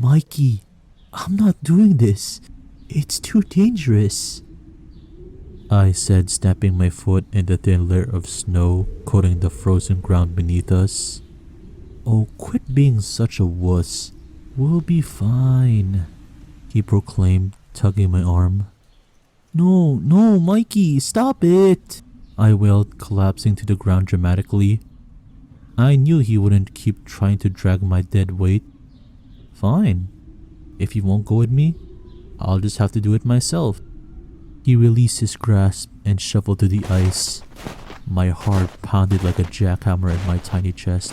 Mikey, I'm not doing this. It's too dangerous, I said, stamping my foot in the thin layer of snow coating the frozen ground beneath us. Oh, quit being such a wuss. We'll be fine, he proclaimed, tugging my arm. No, Mikey, stop it, I wailed, collapsing to the ground dramatically. I knew he wouldn't keep trying to drag my dead weight. Fine. If you won't go with me, I'll just have to do it myself. He released his grasp and shuffled to the ice. My heart pounded like a jackhammer in my tiny chest.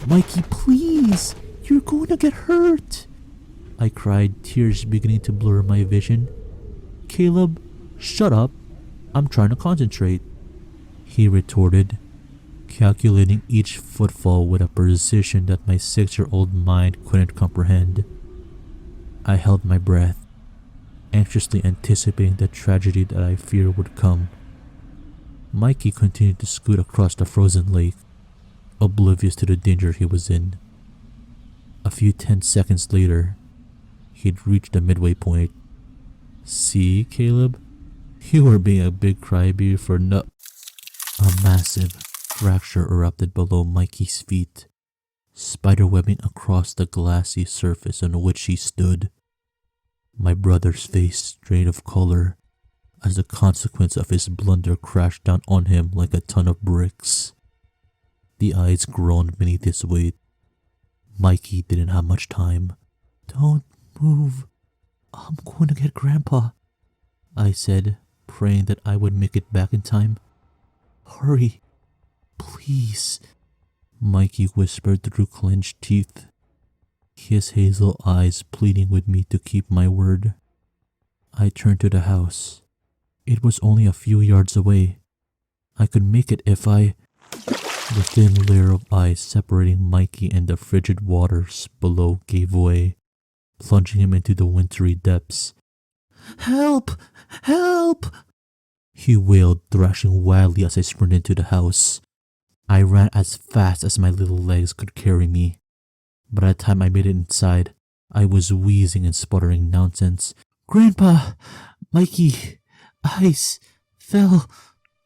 Mikey, please! You're going to get hurt! I cried, tears beginning to blur my vision. Caleb, shut up. I'm trying to concentrate, he retorted, calculating each footfall with a precision that my 6-year-old mind couldn't comprehend. I held my breath, anxiously anticipating the tragedy that I feared would come. Mikey continued to scoot across the frozen lake, oblivious to the danger he was in. A few tense seconds later, he'd reached the midway point. See, Caleb? You were being a big crybaby for no— A massive fracture erupted below Mikey's feet, spiderwebbing across the glassy surface on which he stood. My brother's face drained of color as the consequence of his blunder crashed down on him like a ton of bricks. The eyes groaned beneath his weight. Mikey didn't have much time. Don't move. I'm going to get Grandpa, I said, praying that I would make it back in time. Hurry, please, Mikey whispered through clenched teeth, his hazel eyes pleading with me to keep my word. I turned to the house. It was only a few yards away. I could make it if I— The thin layer of ice separating Mikey and the frigid waters below gave way, plunging him into the wintry depths. Help! Help! He wailed, thrashing wildly as I sprinted to the house. I ran as fast as my little legs could carry me. By the time I made it inside, I was wheezing and sputtering nonsense. Grandpa! Mikey! Ice! Fell!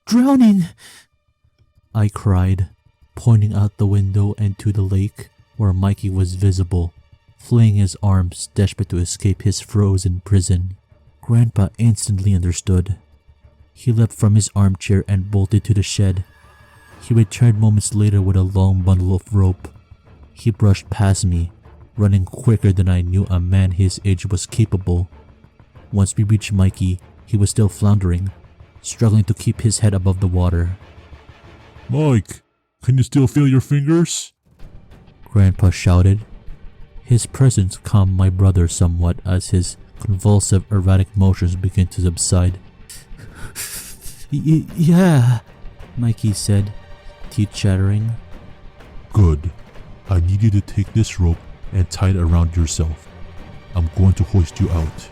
Drowning! I cried, pointing out the window and to the lake where Mikey was visible, flinging his arms desperate to escape his frozen prison. Grandpa instantly understood. He leapt from his armchair and bolted to the shed. He returned moments later with a long bundle of rope. He brushed past me, running quicker than I knew a man his age was capable. Once we reached Mikey, he was still floundering, struggling to keep his head above the water. Mike, can you still feel your fingers? Grandpa shouted. His presence calmed my brother somewhat as his convulsive, erratic motions began to subside. Yeah, Mikey said, teeth chattering. Good. I need you to take this rope and tie it around yourself. I'm going to hoist you out.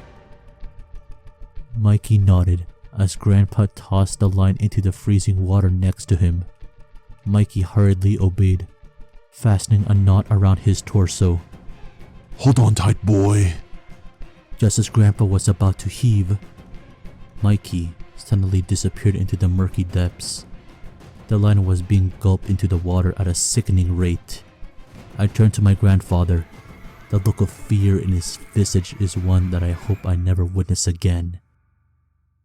Mikey nodded as Grandpa tossed the line into the freezing water next to him. Mikey hurriedly obeyed, fastening a knot around his torso. Hold on tight, boy. Just as Grandpa was about to heave, Mikey suddenly disappeared into the murky depths. The line was being gulped into the water at a sickening rate. I turned to my grandfather. The look of fear in his visage is one that I hope I never witness again.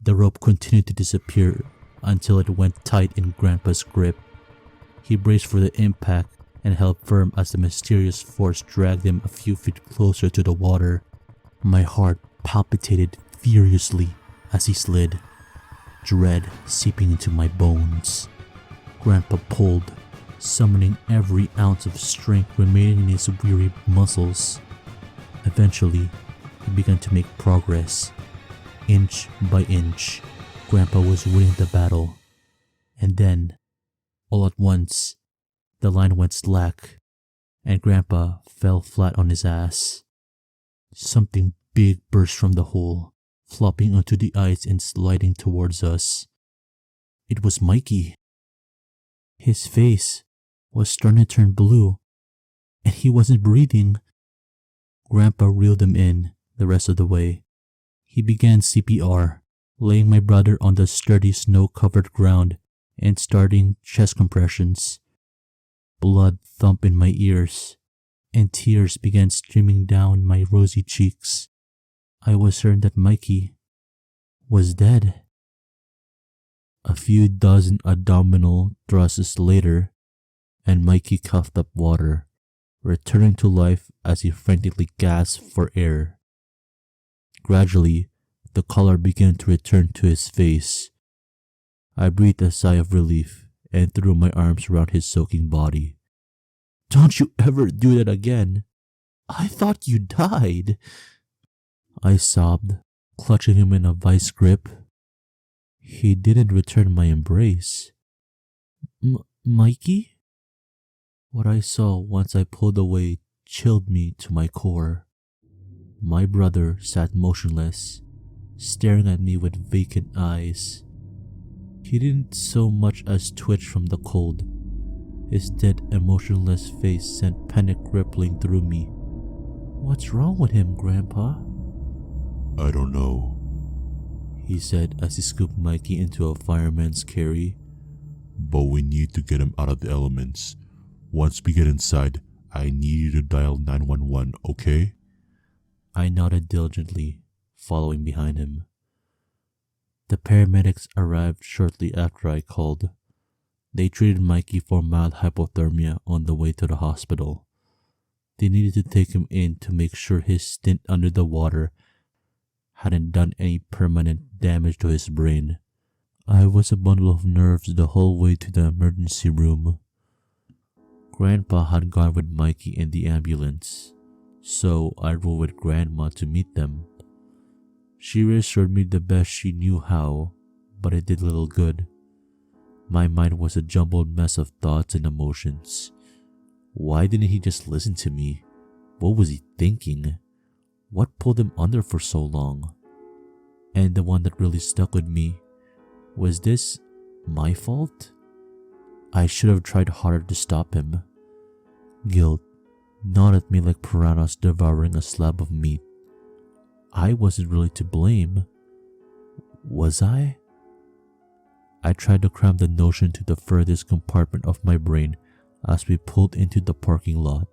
The rope continued to disappear until it went tight in Grandpa's grip. He braced for the impact and held firm as the mysterious force dragged him a few feet closer to the water. My heart palpitated furiously as he slid, dread seeping into my bones. Grandpa pulled, summoning every ounce of strength remaining in his weary muscles. Eventually, he began to make progress. Inch by inch, Grandpa was winning the battle. And then, all at once, the line went slack, and Grandpa fell flat on his ass. Something big burst from the hole, flopping onto the ice and sliding towards us. It was Mikey. His face was starting to turn blue, and he wasn't breathing. Grandpa reeled him in the rest of the way. He began CPR, laying my brother on the sturdy snow-covered ground and starting chest compressions. Blood thumped in my ears, and tears began streaming down my rosy cheeks. I was certain that Mikey was dead. A few dozen abdominal thrusts later, and Mikey coughed up water, returning to life as he frantically gasped for air. Gradually, the color began to return to his face. I breathed a sigh of relief and threw my arms around his soaking body. "Don't you ever do that again! I thought you died!" I sobbed, clutching him in a vice grip. He didn't return my embrace. Mikey? What I saw once I pulled away chilled me to my core. My brother sat motionless, staring at me with vacant eyes. He didn't so much as twitch from the cold. His dead, emotionless face sent panic rippling through me. "What's wrong with him, Grandpa?" I don't know, he said as he scooped Mikey into a fireman's carry. but we need to get him out of the elements. Once we get inside, I need you to dial 911, okay? I nodded diligently, following behind him. The paramedics arrived shortly after I called. They treated Mikey for mild hypothermia on the way to the hospital. They needed to take him in to make sure his stint under the water hadn't done any permanent damage to his brain. I was a bundle of nerves the whole way to the emergency room. Grandpa had gone with Mikey in the ambulance, so I rode with Grandma to meet them. She reassured me the best she knew how, but it did little good. My mind was a jumbled mess of thoughts and emotions. Why didn't he just listen to me? What was he thinking? What pulled him under for so long? And the one that really stuck with me, was this my fault? I should have tried harder to stop him. Guilt gnawed at me like piranhas devouring a slab of meat. I wasn't really to blame. Was I? I tried to cram the notion to the furthest compartment of my brain as we pulled into the parking lot.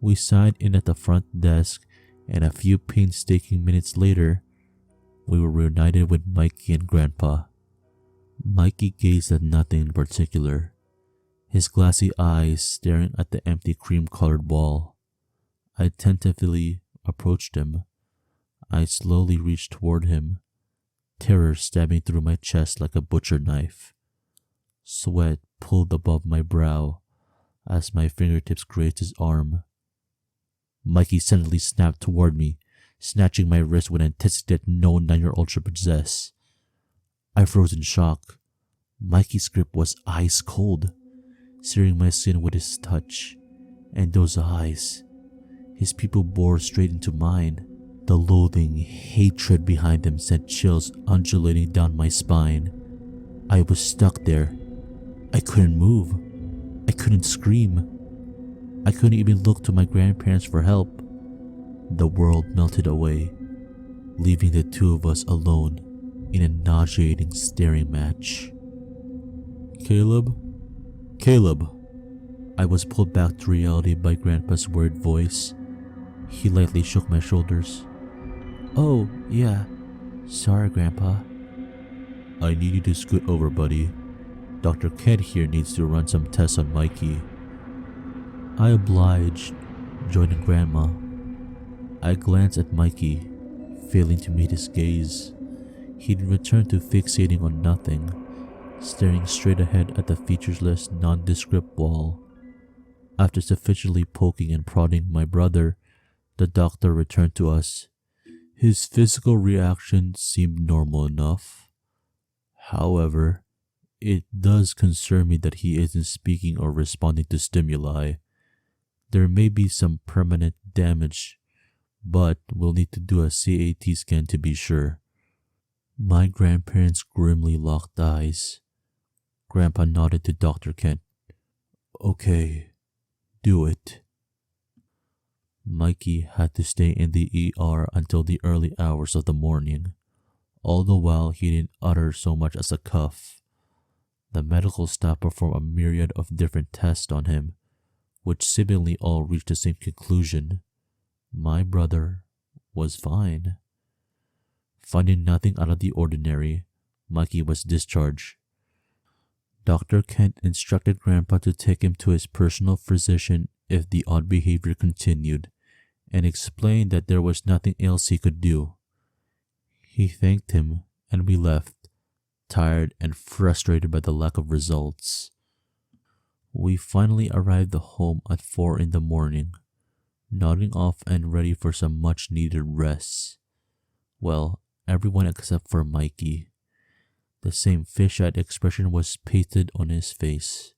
We signed in at the front desk, and a few painstaking minutes later, we were reunited with Mikey and Grandpa. Mikey gazed at nothing in particular, his glassy eyes staring at the empty cream-colored wall. I tentatively approached him. I slowly reached toward him, terror stabbing through my chest like a butcher knife. Sweat pulled above my brow as my fingertips grazed his arm. Mikey suddenly snapped toward me, snatching my wrist with intensity that no 9-year-old should possess. I froze in shock. Mikey's grip was ice cold, searing my skin with his touch. And those eyes, his pupil bored straight into mine. The loathing, hatred behind them sent chills undulating down my spine. I was stuck there. I couldn't move. I couldn't scream. I couldn't even look to my grandparents for help. The world melted away, leaving the two of us alone in a nauseating staring match. Caleb? Caleb! I was pulled back to reality by Grandpa's worried voice. He lightly shook my shoulders. "Oh, yeah. Sorry, Grandpa." "I need you to scoot over, buddy. Dr. Kent here needs to run some tests on Mikey." I obliged, joining Grandma. I glanced at Mikey, failing to meet his gaze. He'd returned to fixating on nothing, staring straight ahead at the featureless, nondescript wall. After sufficiently poking and prodding my brother, the doctor returned to us. His physical reaction seemed normal enough. However, it does concern me that he isn't speaking or responding to stimuli. There may be some permanent damage, but we'll need to do a CAT scan to be sure. My grandparents grimly locked eyes. Grandpa nodded to Dr. Kent. "Okay, do it." Mikey had to stay in the ER until the early hours of the morning. All the while, he didn't utter so much as a cough. The medical staff performed a myriad of different tests on him, which seemingly all reached the same conclusion. My brother was fine. Finding nothing out of the ordinary, Mikey was discharged. Dr. Kent instructed Grandpa to take him to his personal physician if the odd behavior continued, and explained that there was nothing else he could do. He thanked him, and we left, tired and frustrated by the lack of results. We finally arrived home at 4 in the morning, nodding off and ready for some much-needed rest. Well, everyone except for Mikey. The same fish-eyed expression was pasted on his face.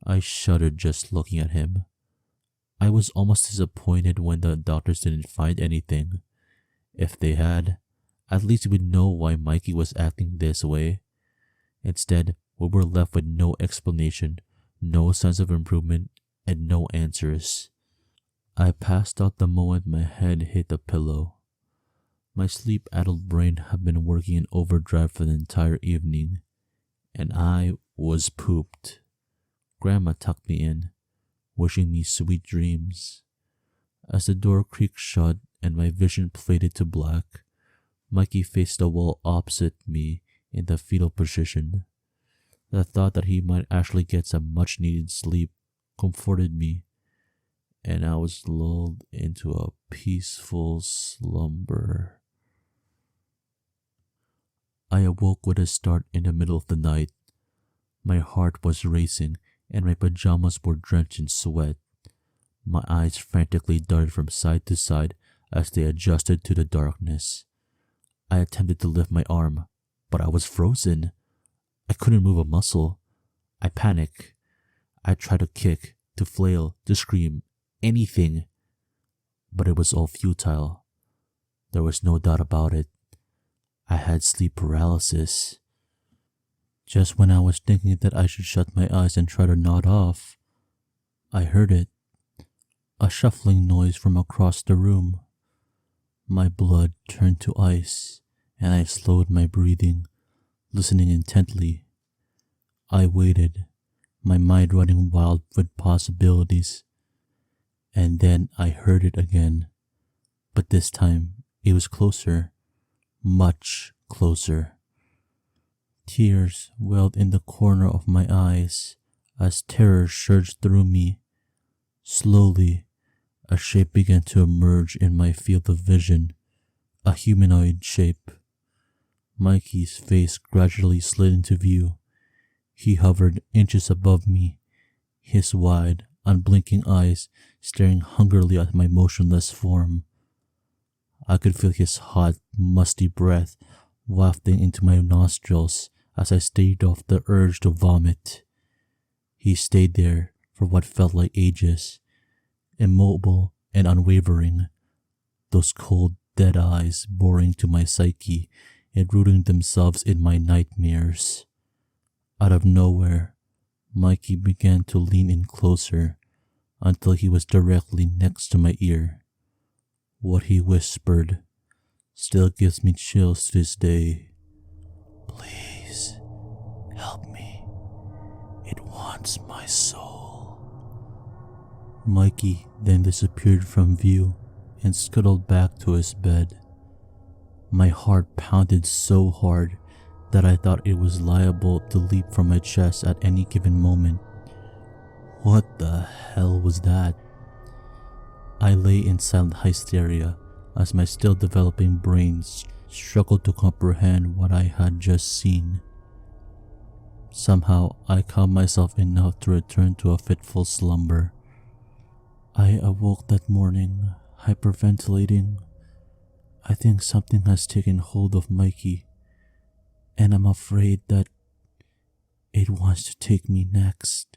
I shuddered just looking at him. I was almost disappointed when the doctors didn't find anything. If they had, at least we'd know why Mikey was acting this way. Instead, we were left with no explanation, no signs of improvement, and no answers. I passed out the moment my head hit the pillow. My sleep-addled brain had been working in overdrive for the entire evening, and I was pooped. Grandma tucked me in, wishing me sweet dreams. As the door creaked shut and my vision faded to black, Mikey faced the wall opposite me in the fetal position. The thought that he might actually get some much-needed sleep comforted me, and I was lulled into a peaceful slumber. I awoke with a start in the middle of the night. My heart was racing, and my pajamas were drenched in sweat. My eyes frantically darted from side to side as they adjusted to the darkness. I attempted to lift my arm, but I was frozen. I couldn't move a muscle. I panicked. I tried to kick, to flail, to scream, anything. But it was all futile. There was no doubt about it. I had sleep paralysis. Just when I was thinking that I should shut my eyes and try to nod off, I heard it. A shuffling noise from across the room. My blood turned to ice, and I slowed my breathing, listening intently. I waited, my mind running wild with possibilities. And then I heard it again. But this time, it was closer. Much closer. Tears welled in the corner of my eyes as terror surged through me. Slowly, a shape began to emerge in my field of vision, a humanoid shape. Mikey's face gradually slid into view. He hovered inches above me, his wide, unblinking eyes staring hungrily at my motionless form. I could feel his hot, musty breath wafting into my nostrils as I staved off the urge to vomit. He stayed there for what felt like ages, immobile and unwavering, those cold, dead eyes boring to my psyche and rooting themselves in my nightmares. Out of nowhere, Mikey began to lean in closer until he was directly next to my ear. What he whispered still gives me chills to this day. Please, help me. It wants my soul. Mikey then disappeared from view and scuttled back to his bed. My heart pounded so hard that I thought it was liable to leap from my chest at any given moment. What the hell was that? I lay in silent hysteria as my still developing brain struggled to comprehend what I had just seen. Somehow, I calmed myself enough to return to a fitful slumber. I awoke that morning, hyperventilating. I think something has taken hold of Mikey, and I'm afraid that it wants to take me next.